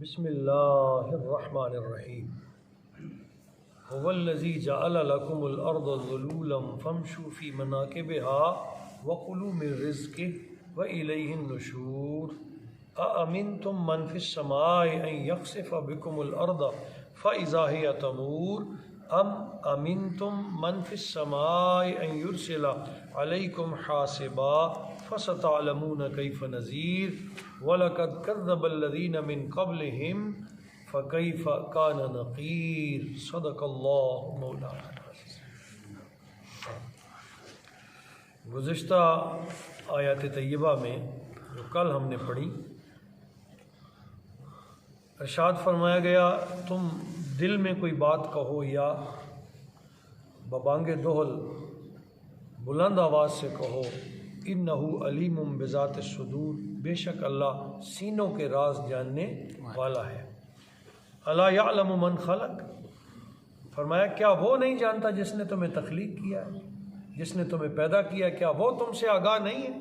بسم اللہ الرحمن الرحیم هو الذی جعل لکم الارض ذلولا فامشوا فی مناکبها وکلوا من رزقه والیہ النشور اامنتم من فی السماء ان یخسف بکم الارض فاذا هی تمور ام امنتم من فی السماء ان یرسل علیکم حاسبا فستعلمون کیف نذیر وَلَقَدْ كَذَّبَ الَّذِينَ مِن قَبْلِهِمْ فَكَيْفَ كَانَ نَقِيرٌ صدق اللہ مولانا۔ گزشتہ آیات طیبہ میں جو کل ہم نے پڑھی، ارشاد فرمایا گیا تم دل میں کوئی بات کہو یا ببانگ دہل بلند آواز سے کہو، انہ علیم بذات الصدور، بے شک اللہ سینوں کے راز جاننے والا ہے۔ الا یعلم من خلق، فرمایا کیا وہ نہیں جانتا جس نے تمہیں تخلیق کیا ہے، جس نے تمہیں پیدا کیا، کیا وہ تم سے آگاہ نہیں ہے؟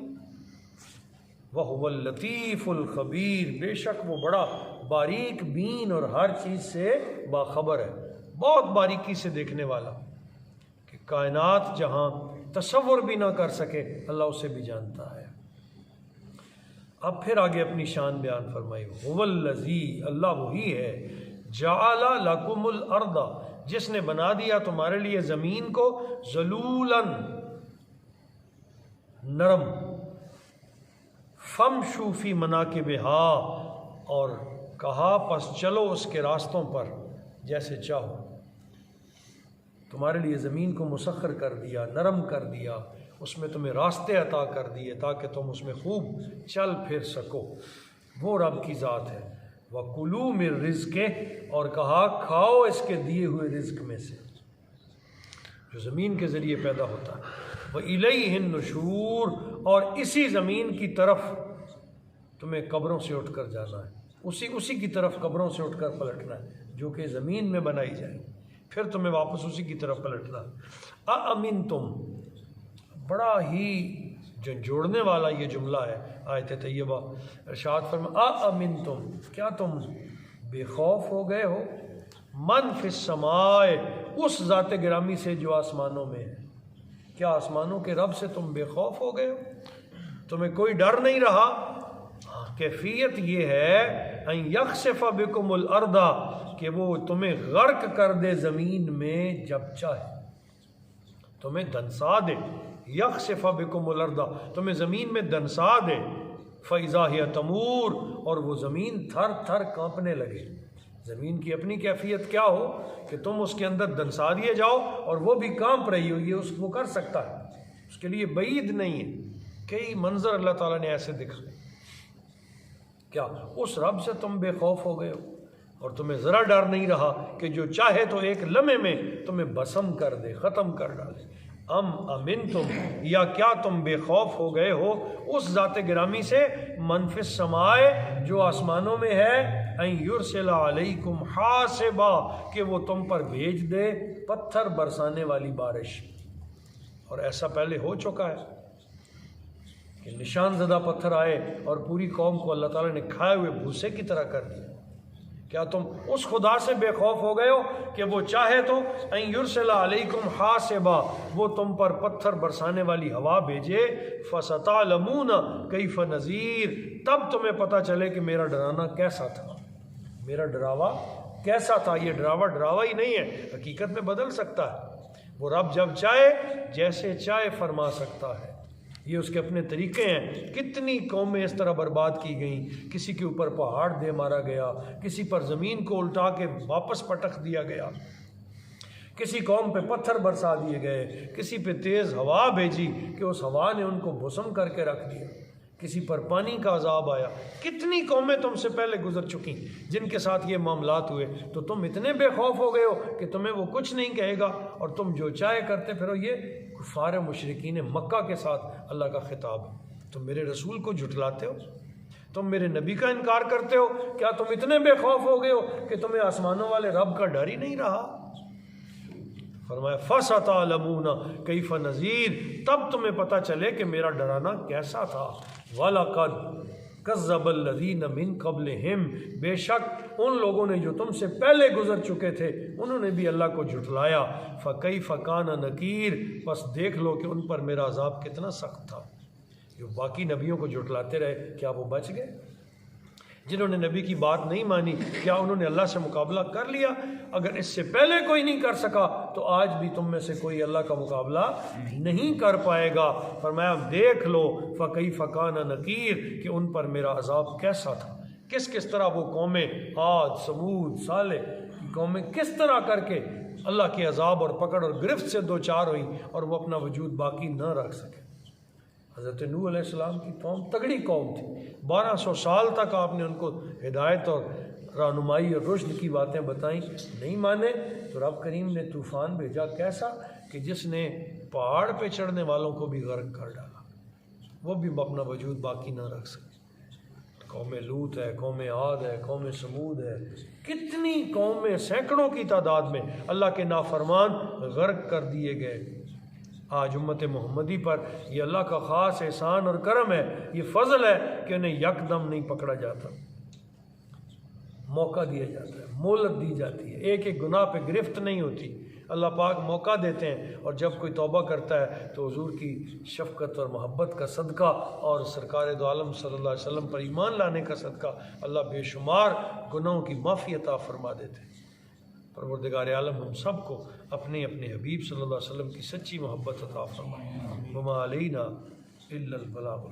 وَهُوَ اللطیف الخبیر، بے شک وہ بڑا باریک بین اور ہر چیز سے باخبر ہے، بہت باریکی سے دیکھنے والا، کہ کائنات جہاں تصور بھی نہ کر سکے اللہ اسے بھی جانتا ہے۔ اب پھر آگے اپنی شان بیان فرمائی، هو الذی، اللہ وہی ہے، جعل لکم الارض، جس نے بنا دیا تمہارے لیے زمین کو، ذلولا، نرم، فامشوا فی مناکبہا، اور کہا پس چلو اس کے راستوں پر جیسے چاہو۔ تمہارے لیے زمین کو مسخر کر دیا، نرم کر دیا، اس میں تمہیں راستے عطا کر دیے تاکہ تم اس میں خوب چل پھر سکو، وہ رب کی ذات ہے۔ وَكُلُوا مِن رِزْقِهِ، اور کہا کھاؤ اس کے دیے ہوئے رزق میں سے جو زمین کے ذریعے پیدا ہوتا ہے۔ وَإِلَيْهِ النُّشُورُ، اور اسی زمین کی طرف تمہیں قبروں سے اٹھ کر جانا ہے، اسی کی طرف قبروں سے اٹھ کر پلٹنا ہے جو کہ زمین میں بنائی جائے، پھر تمہیں واپس اسی کی طرف پلٹنا۔ اَأَمِنْتُمْ، بڑا ہی جھنجھوڑنے والا یہ جملہ ہے آیت طیبہ۔ ارشاد فرمایا اَأَمِنْتُمْ، کیا تم بے خوف ہو گئے ہو، من فی السماء، اس ذات گرامی سے جو آسمانوں میں ہے، کیا آسمانوں کے رب سے تم بے خوف ہو گئے ہو، تمہیں کوئی ڈر نہیں رہا؟ کیفیت یہ ہے ان یخسف بکم الارض، کہ وہ تمہیں غرق کر دے زمین میں جب چاہے، تمہیں دنسا دے، یخسف بکم الارض، تمہیں زمین میں دنسا دے، فاذا ہی تمور، اور وہ زمین تھر تھر کانپنے لگے۔ زمین کی اپنی کیفیت کیا ہو کہ تم اس کے اندر دنسا دیے جاؤ اور وہ بھی کانپ رہی ہو، یہ وہ کر سکتا ہے، اس کے لیے بعید نہیں ہے۔ کئی منظر اللہ تعالیٰ نے ایسے دکھائے، کیا اس رب سے تم بے خوف ہو گئے ہو اور تمہیں ذرا ڈر نہیں رہا کہ جو چاہے تو ایک لمحے میں تمہیں بسم کر دے، ختم کر ڈالے؟ ام امنتم، یا کیا تم بے خوف ہو گئے ہو اس ذات گرامی سے، من فی السماء، جو آسمانوں میں ہے، ان یرسل علیکم حاسبا، کہ وہ تم پر بھیج دے پتھر برسانے والی بارش۔ اور ایسا پہلے ہو چکا ہے کہ نشان زدہ پتھر آئے اور پوری قوم کو اللہ تعالیٰ نے کھائے ہوئے بھوسے کی طرح کر دیا۔ کیا تم اس خدا سے بے خوف ہو گئے ہو کہ وہ چاہے تو ان یرسل علیکم حاسبا، وہ تم پر پتھر برسانے والی ہوا بھیجے، فستعلمون کیف نذیر، تب تمہیں پتہ چلے کہ میرا ڈرانا کیسا تھا، میرا ڈراوا کیسا تھا۔ یہ ڈراوا ہی نہیں ہے، حقیقت میں بدل سکتا ہے، وہ رب جب چاہے جیسے چاہے فرما سکتا ہے، یہ اس کے اپنے طریقے ہیں۔ کتنی قومیں اس طرح برباد کی گئیں، کسی کے اوپر پہاڑ دے مارا گیا، کسی پر زمین کو الٹا کے واپس پٹک دیا گیا، کسی قوم پہ پتھر برسا دیے گئے، کسی پہ تیز ہوا بھیجی کہ اس ہوا نے ان کو بھسم کر کے رکھ دیا، کسی پر پانی کا عذاب آیا۔ کتنی قومیں تم سے پہلے گزر چکی جن کے ساتھ یہ معاملات ہوئے، تو تم اتنے بے خوف ہو گئے ہو کہ تمہیں وہ کچھ نہیں کہے گا اور تم جو چاہے کرتے پھرو۔ یہ کفار مشرکین مکہ کے ساتھ اللہ کا خطاب ہے۔ تم میرے رسول کو جھٹلاتے ہو، تم میرے نبی کا انکار کرتے ہو، کیا تم اتنے بے خوف ہو گئے ہو کہ تمہیں آسمانوں والے رب کا ڈر ہی نہیں رہا؟ فرمایا فَسَتَعْلَمُونَ كَيْفَ نَذِيرٌ، تب تمہیں پتہ چلے کہ میرا ڈرانا کیسا تھا۔ وَلَقَدْ، کذب الذین من قبلہم، بے شک ان لوگوں نے جو تم سے پہلے گزر چکے تھے انہوں نے بھی اللہ کو جھٹلایا، فکیف کان نکیر، بس دیکھ لو کہ ان پر میرا عذاب کتنا سخت تھا۔ جو باقی نبیوں کو جھٹلاتے رہے کیا وہ بچ گئے؟ جنہوں نے نبی کی بات نہیں مانی کیا انہوں نے اللہ سے مقابلہ کر لیا؟ اگر اس سے پہلے کوئی نہیں کر سکا تو آج بھی تم میں سے کوئی اللہ کا مقابلہ نہیں کر پائے گا۔ فرمایا دیکھ لو فکیف کان نکیر کہ ان پر میرا عذاب کیسا تھا، کس کس طرح وہ قومیں عاد، ثمود، صالح کی قومیں کس طرح کر کے اللہ کے عذاب اور پکڑ اور گرفت سے دوچار ہوئیں اور وہ اپنا وجود باقی نہ رکھ سکے۔ حضرت نوح علیہ السلام کی قوم تگڑی قوم تھی، 1200 سال تک آپ نے ان کو ہدایت اور رہنمائی اور رشد کی باتیں بتائیں، نہیں مانے تو رب کریم نے طوفان بھیجا، کیسا کہ جس نے پہاڑ پہ چڑھنے والوں کو بھی غرق کر ڈالا، وہ بھی اپنا وجود باقی نہ رکھ سکے۔ قوم لوط ہے، قوم عاد ہے، قوم ثمود ہے، کتنی قومیں سینکڑوں کی تعداد میں اللہ کے نافرمان غرق کر دیے گئے۔ آج امت محمدی پر یہ اللہ کا خاص احسان اور کرم ہے، یہ فضل ہے کہ انہیں یکدم نہیں پکڑا جاتا، موقع دیا جاتا ہے، مہلت دی جاتی ہے، ایک ایک گناہ پہ گرفت نہیں ہوتی، اللہ پاک موقع دیتے ہیں، اور جب کوئی توبہ کرتا ہے تو حضور کی شفقت اور محبت کا صدقہ اور سرکار دو عالم صلی اللہ علیہ وسلم پر ایمان لانے کا صدقہ اللہ بے شمار گناہوں کی معافی عطا فرما دیتے ہیں۔ پروردگار عالم ہم سب کو اپنے اپنے حبیب صلی اللہ علیہ وسلم کی سچی محبت عطا فرمائے۔ وما علینا الا البلاغ۔